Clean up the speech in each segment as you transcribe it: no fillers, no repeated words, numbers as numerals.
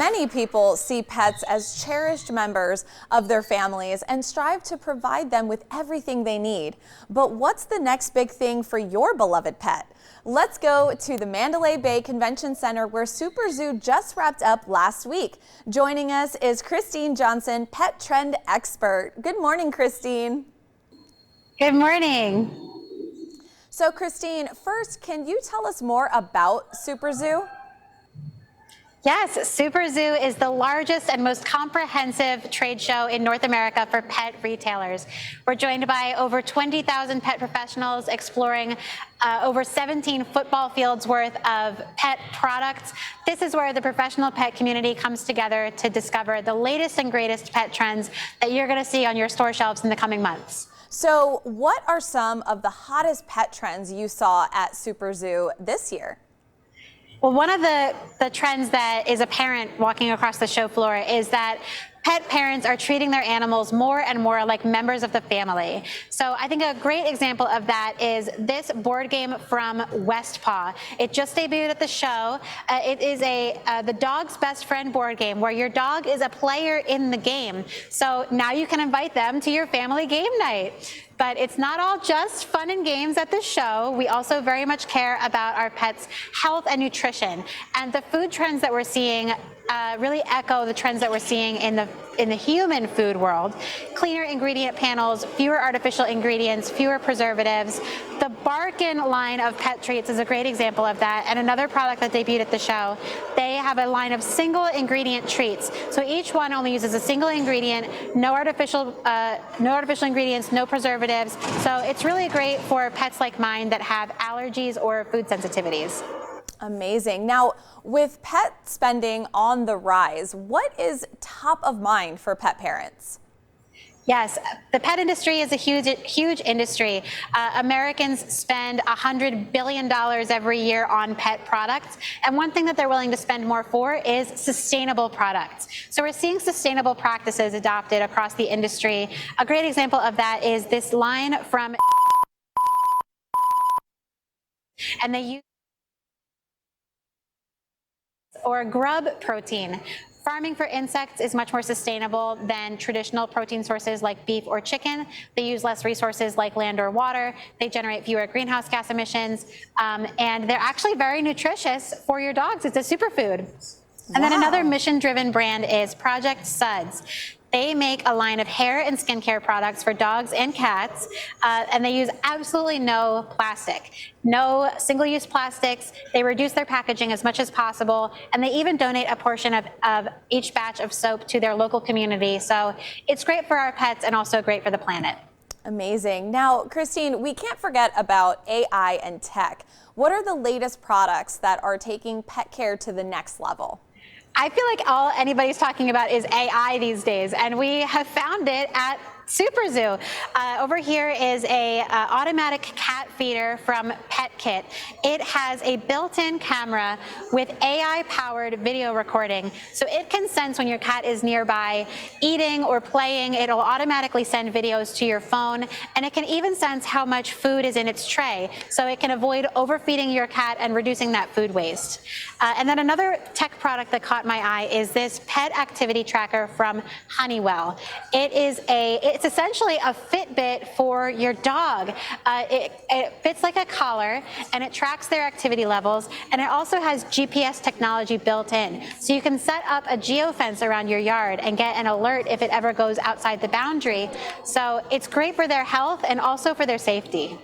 Many people see pets as cherished members of their families and strive to provide them with everything they need. But what's the next big thing for your beloved pet? Let's go to the Mandalay Bay Convention Center, where SuperZoo just wrapped up last week. Joining us is Christine Johnson, pet trend expert. Good morning, Christine. Good morning. So Christine, first, can you tell us more about SuperZoo? Yes, SuperZoo is the largest and most comprehensive trade show in North America for pet retailers. We're joined by over 20,000 pet professionals exploring over 17 football fields worth of pet products. This is where the professional pet community comes together to discover the latest and greatest pet trends that you're going to see on your store shelves in the coming months. So what are some of the hottest pet trends you saw at SuperZoo this year? Well, one of the trends that is apparent walking across the show floor is that pet parents are treating their animals more and more like members of the family. So I think a great example of that is this board game from Westpaw. It just debuted at the show. It is the dog's best friend board game where your dog is a player in the game. So now you can invite them to your family game night. But it's not all just fun and games at the show. We also very much care about our pets' health and nutrition. And the food trends that we're seeing really echo the trends that we're seeing in the human food world. Cleaner ingredient panels, fewer artificial ingredients, fewer preservatives. The Barkin line of pet treats is a great example of that. And another product that debuted at the show, they have a line of single ingredient treats. So each one only uses a single ingredient, no artificial ingredients, no preservatives. So it's really great for pets like mine that have allergies or food sensitivities. Amazing. Now, with pet spending on the rise, what is top of mind for pet parents? Yes, the pet industry is a huge industry. Americans spend $100 billion every year on pet products. And one thing that they're willing to spend more for is sustainable products. So we're seeing sustainable practices adopted across the industry. A great example of that is this line from, and they use or grub protein. Farming for insects is much more sustainable than traditional protein sources like beef or chicken. They use less resources like land or water. They generate fewer greenhouse gas emissions, and they're actually very nutritious for your dogs. It's a superfood. And then another mission-driven brand is Project Suds. They make a line of hair and skincare products for dogs and cats, and they use absolutely no plastic, no single-use plastics. They reduce their packaging as much as possible, and they even donate a portion of each batch of soap to their local community. So it's great for our pets and also great for the planet. Amazing. Now, Christine, we can't forget about AI and tech. What are the latest products that are taking pet care to the next level? I feel like all anybody's talking about is AI these days, and we have found it at SuperZoo. Over here is a automatic cat feeder from PetKit. It has a built-in camera with AI-powered video recording, so it can sense when your cat is nearby eating or playing. It'll automatically send videos to your phone, and it can even sense how much food is in its tray, so it can avoid overfeeding your cat and reducing that food waste. And then another tech product that caught my eye is this pet activity tracker from Honeywell. It's essentially a Fitbit for your dog. It fits like a collar, and it tracks their activity levels, and it also has GPS technology built in. So you can set up a geofence around your yard and get an alert if it ever goes outside the boundary. So it's great for their health and also for their safety.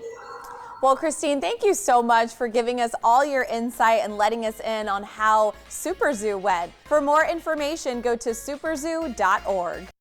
Well, Christine, thank you so much for giving us all your insight and letting us in on how SuperZoo went. For more information, go to superzoo.org.